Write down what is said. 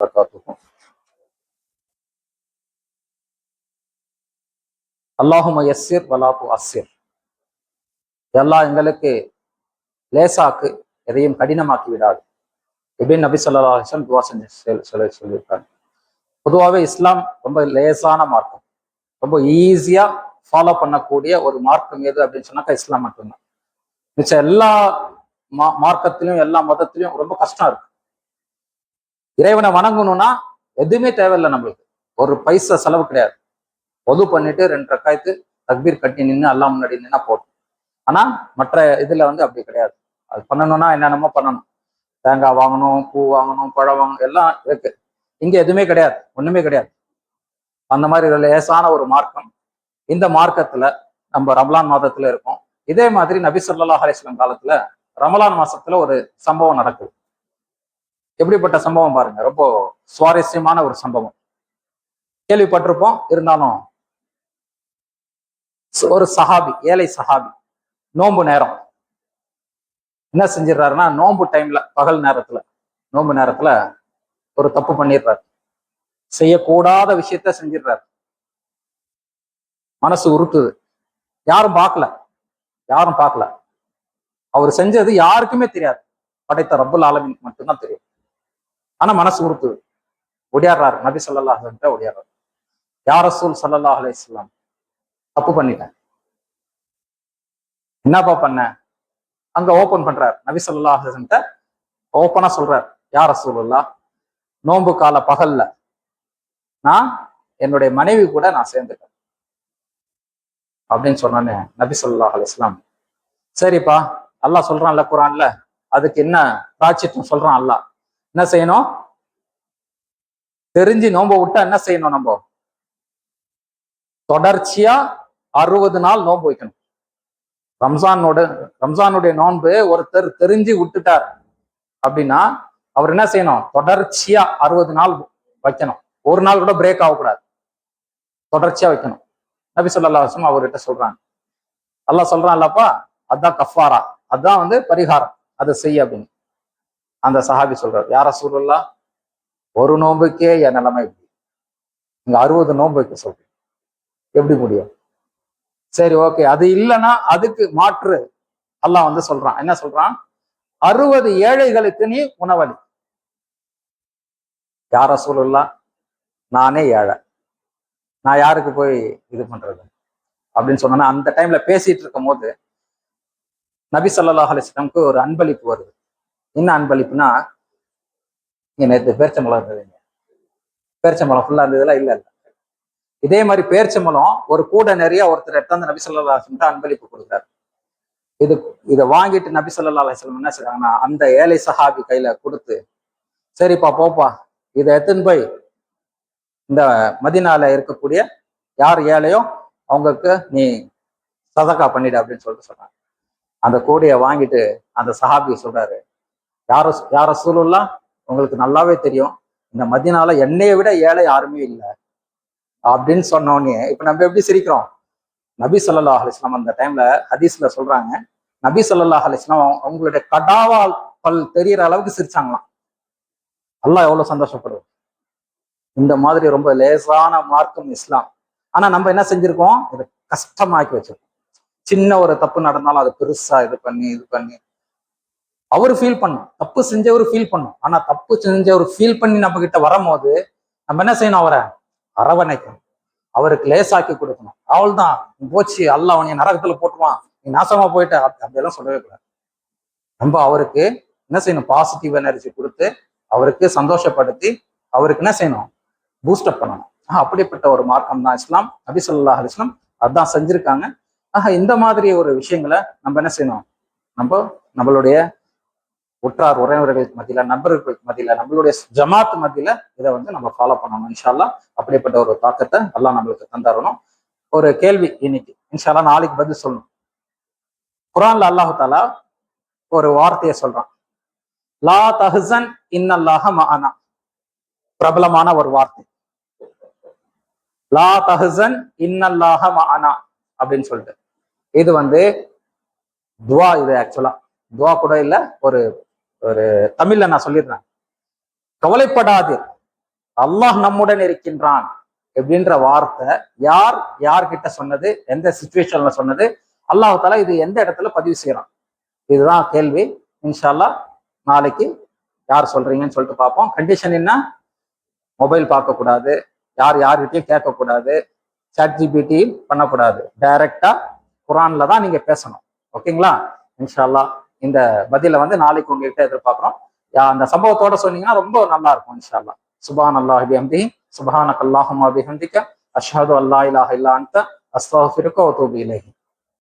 وبركاته. அல்லாஹும்ம யஸ்ஸிர் வலா துஅஸ்ஸிர். எல்லாம் எங்களுக்கு லேசாக்கு, எதையும் கடினமாக்கி விடாது. இப்படின்னு நபி ஸல்லல்லாஹு அலைஹி வஸல்லம் துஆ சொல்லியிருக்காங்க. பொதுவாகவே இஸ்லாம் ரொம்ப லேசான மார்க்கம், ரொம்ப ஈஸியா ஃபாலோ பண்ணக்கூடிய ஒரு மார்க்கம் எது அப்படின்னு சொன்னாக்கா இஸ்லாம் மட்டும்தான். மிச்சம் எல்லா மார்க்கத்திலையும் எல்லா மதத்திலையும் ரொம்ப கஷ்டம் இருக்கு. இறைவனை வணங்கணும்னா எதுவுமே தேவையில்லை, நம்மளுக்கு ஒரு பைசா செலவு கிடையாது. பொது பண்ணிட்டு 2 ரக்காயத்து தக்பீர் கட்டி நின்று அல்லாஹ் முன்னாடி நின்னா போதும். ஆனா மற்ற இதுல அப்படி கிடையாது. அது பண்ணணும்னா என்னென்னமோ பண்ணணும். தேங்காய் வாங்கணும், பூ வாங்கணும், பழம் வாங்கணும், எல்லாம் இருக்கு. இங்க எதுவுமே கிடையாது, ஒண்ணுமே கிடையாது. அந்த மாதிரி லேசான ஒரு மார்க்கம். இந்த மார்க்கத்துல நம்ம ரமலான் மாதத்துல இருக்கோம். இதே மாதிரி நபி ஸல்லல்லாஹு அலைஹி வஸல்லம் காலத்துல ரமலான் மாசத்துல ஒரு சம்பவம் நடக்குது. எப்படிப்பட்ட சம்பவம் பாருங்க, ரொம்ப சுவாரஸ்யமான ஒரு சம்பவம். கேள்விப்பட்டிருப்போம், இருந்தாலும் ஒரு சஹாபி, ஏழை சஹாபி, நோன்பு நேரம் என்ன செஞ்சிடறாருன்னா, நோன்பு டைம்ல, பகல் நேரத்துல, நோன்பு நேரத்துல ஒரு தப்பு பண்ணிடுறாரு. செய்யக்கூடாத விஷயத்த செஞ்சிடுறாரு. மனசு உறுத்துது. யாரும் பார்க்கல. அவர் செஞ்சது யாருக்குமே தெரியாது, படைத்த ரப்புல் ஆலமீனுக்கு மட்டும்தான் தெரியும். ஆனா மனசு உறுத்துது. ஒடியாடுறாரு, நபி ஸல்லல்லாஹு அலைஹி வஸல்லம் ஒடியாடுறாரு. யா ரசூல் ஸல்லல்லாஹு அலைஹி வஸல்லம், தப்பு பண்ணிட்டேன். என்னப்பா பண்ண? அங்க ஓபன் பண்றாரு. நபி ஸல்லல்லாஹு அலைஹி வஸல்லம் ஓப்பனா சொல்றாரு, யா ரசூலுல்லாஹ், நோன்பு கால பகல்ல நான் என்னுடைய மனைவி கூட நான் சேர்ந்துட்டேன் அப்படின்னு சொன்னானே நபி ஸல்லல்லாஹு அலைஹி வஸல்லம், சரிப்பா, அல்லாஹ் சொல்றான்ல குர்ஆன்ல, அதுக்கு என்ன பிராச்சித்தம் சொல்றான் அல்லாஹ். என்ன செய்யணும்? தெரிஞ்சு நோன்பை விட்டா என்ன செய்யணும்? நம்ம தொடர்ச்சியா 60 நாள் நோன்பு வைக்கணும். ரம்ஜானுடைய நோன்பு ஒருத்தர் தெரிஞ்சு விட்டுட்டார் அப்படின்னா அவர் என்ன செய்யணும்? தொடர்ச்சியா 60 நாள் வைக்கணும். ஒரு நாள் கூட பிரேக் ஆகக்கூடாது, தொடர்ச்சியா வைக்கணும். நபி ஸல்லல்லாஹு அலைஹி வஸல்லம் அவர்கிட்ட சொல்றாங்க. அல்லாஹ் சொல்றான்லப்பா, அதான் கஃபாரா, அதான் பரிகாரம், அதை செய்ய அப்படின்னு. அந்த சஹாபி சொல்றாரு, யா ரசூலுல்லாஹ், ஒரு நோன்புக்கே என் நிலைமை இப்படி, இங்க 60 நோன்பு வைக்க சொல்றேன், எப்படி முடியும்? சரி, ஓகே, அது இல்லைன்னா அதுக்கு மாற்று அல்லாஹ் சொல்றான். என்ன சொல்றான்? 60 ஏழைகளுக்கு நீ உணவளி. யா ரசூலுல்லாஹ், நானே ஏழை, நான் யாருக்கு போய் இது பண்றது அப்படின்னு சொன்னா, அந்த டைம்ல பேசிட்டு இருக்கும் போது நபி ஸல்லல்லாஹு அலைஹி வஸல்லம் ஒரு அன்பளிப்பு வருது. என்ன அன்பளிப்புனா, நீங்க நேற்று பேரிச்சம்பழம் இருந்ததுங்க, பேரிச்சம்பழம் ஃபுல்லா இருந்ததுல? இல்ல. இதே மாதிரி பேரிச்சம்பழம் ஒரு கூட நிறைய ஒருத்தர் எடுத்தாந்து நபி ஸல்லல்லாஹு அலைஹி வஸல்லம் அன்பளிப்பு கொடுக்குறாரு. இதை வாங்கிட்டு நபி ஸல்லல்லாஹு அலைஹி வஸல்லம் என்ன செய்றாங்கன்னா, அந்த ஏழை சஹாபி கையில கொடுத்து, சரிப்பா போப்பா, இதை எடுத்துன்னு போய் இந்த மதீனால இருக்கக்கூடிய யார் ஏழையோ அவங்களுக்கு நீ சதகா பண்ணிடு அப்படின்னு சொல்லிட்டு சொன்னாங்க. அந்த கூடையை வாங்கிட்டு அந்த சஹாபி சொல்றாரு, யார ரசூலுல்லாஹ், உங்களுக்கு நல்லாவே தெரியும், இந்த மதீனால என்னைய விட ஏழை யாருமே இல்லை அப்படின்னு சொன்னோடனே இப்ப நம்ம எப்படி சிரிக்கிறோம்? நபி ஸல்லல்லாஹு அலைஹி வஸல்லம் அந்த டைம்ல ஹதீஸ்ல சொல்றாங்க, நபி ஸல்லல்லாஹு அலைஹி வஸல்லம் அவங்களுடைய கடாவால் பல் தெரியற அளவுக்கு சிரிச்சாங்களாம். அல்லாஹ் எவ்வளவு சந்தோஷப்படுவோம். இந்த மாதிரி ரொம்ப லேசான மார்க்கம் இஸ்லாம். ஆனா நம்ம என்ன செஞ்சிருக்கோம்? இதை கஷ்டமாக்கி வச்சிருக்கோம். சின்ன ஒரு தப்பு நடந்தாலும் அதை பெருசா இது பண்ணி அவரு ஃபீல் பண்ணும், தப்பு செஞ்சவர் ஃபீல் பண்ணும். ஆனா தப்பு செஞ்சவர் ஃபீல் பண்ணி நம்ம கிட்ட வரும்போது நம்ம என்ன செய்யணும்? அவரை அரவணைக்கணும், அவருக்கு லேசாக்கி கொடுக்கணும். அவள் தான் போச்சு, அல்லாஹ் அவனை நரகத்துல போட்டுருவான், நீ நாசமா போயிட்ட, அப்படியெல்லாம் சொல்லவே கூடாது. நம்ம அவருக்கு என்ன செய்யணும்? பாசிட்டிவ் எனர்ஜி கொடுத்து அவருக்கு சந்தோஷப்படுத்தி அவருக்கு என்ன செய்யணும்? பூஸ்டப் பண்ணணும். அப்படிப்பட்ட ஒரு மார்க்கம் தான் இஸ்லாம். நபி ஸல்லல்லாஹு அலைஹி வஸல்லம் அதான் செஞ்சிருக்காங்க. இந்த மாதிரி ஒரு விஷயங்களை நம்ம என்ன செய்யணும்? நம்மளுடைய உற்றார் உறவினர்களுக்கு மத்தியில, நண்பர்களுக்கு மத்தியில, நம்மளுடைய ஜமாத் மத்தியில இதை நம்ம ஃபாலோ பண்ணணும். இன்ஷா அல்லாஹ் அப்படிப்பட்ட ஒரு தாக்கத்தை அல்லாஹ் நம்மளுக்கு தந்தரணும். ஒரு கேள்வி இன்னைக்கு, இன்ஷா அல்லாஹ் நாளைக்கு பதில் சொல்லணும். குர்ஆன்ல அல்லாஹ் தஆலா ஒரு வார்த்தையை சொல்றான், லா தஹ்சன் இன்னல்லாஹ மஅனா. பிரபலமான ஒரு வார்த்தை, லா தஹ்சன் இன்னல்லாஹ மஅனா அப்படின்னு சொல்லிட்டு. இது துவா. இது ஆக்சுவலா துவா கூட இல்ல, ஒரு ஒரு தமிழ்ல நான் சொல்லிடுறேன். கவலைப்படாதீர், அல்லாஹ் நம்முடன் இருக்கின்றான் அப்படின்ற வார்த்தை யார்கிட்ட சொன்னது, எந்த சுச்சுவேஷன்ல சொன்னது, அல்லாஹால இது எந்த இடத்துல பதிவு செய்யறான்? இதுதான் கேள்வி. இன்ஷால்லா நாளைக்கு யார் சொல்றீங்கன்னு சொல்லிட்டு பார்ப்போம். கண்டிஷன் என்ன? மொபைல் பார்க்கக்கூடாது, யார்கிட்டையும் கேட்கக்கூடாது, ChatGPT பண்ணக்கூடாது. டைரக்டா குரான்ல தான் நீங்க பேசணும். ஓகேங்களா? இன்ஷால்லா இந்த பதில நாளைக்கு உங்ககிட்ட எதிர்பார்க்கிறோம். அந்த சம்பவத்தோட சொன்னீங்கன்னா ரொம்ப நல்லா இருக்கும். இன்ஷால்லா. சுபான் அல்லாஹ் பிஹம்திஹி சுப்ஹானக அல்லாஹும்ம பிஹம்திக அஷ்ஹது அல்லா இலாஹ இல்லா அன்த அஸ்தக்ஃபிருக வ அத்தூபு இலைஹி.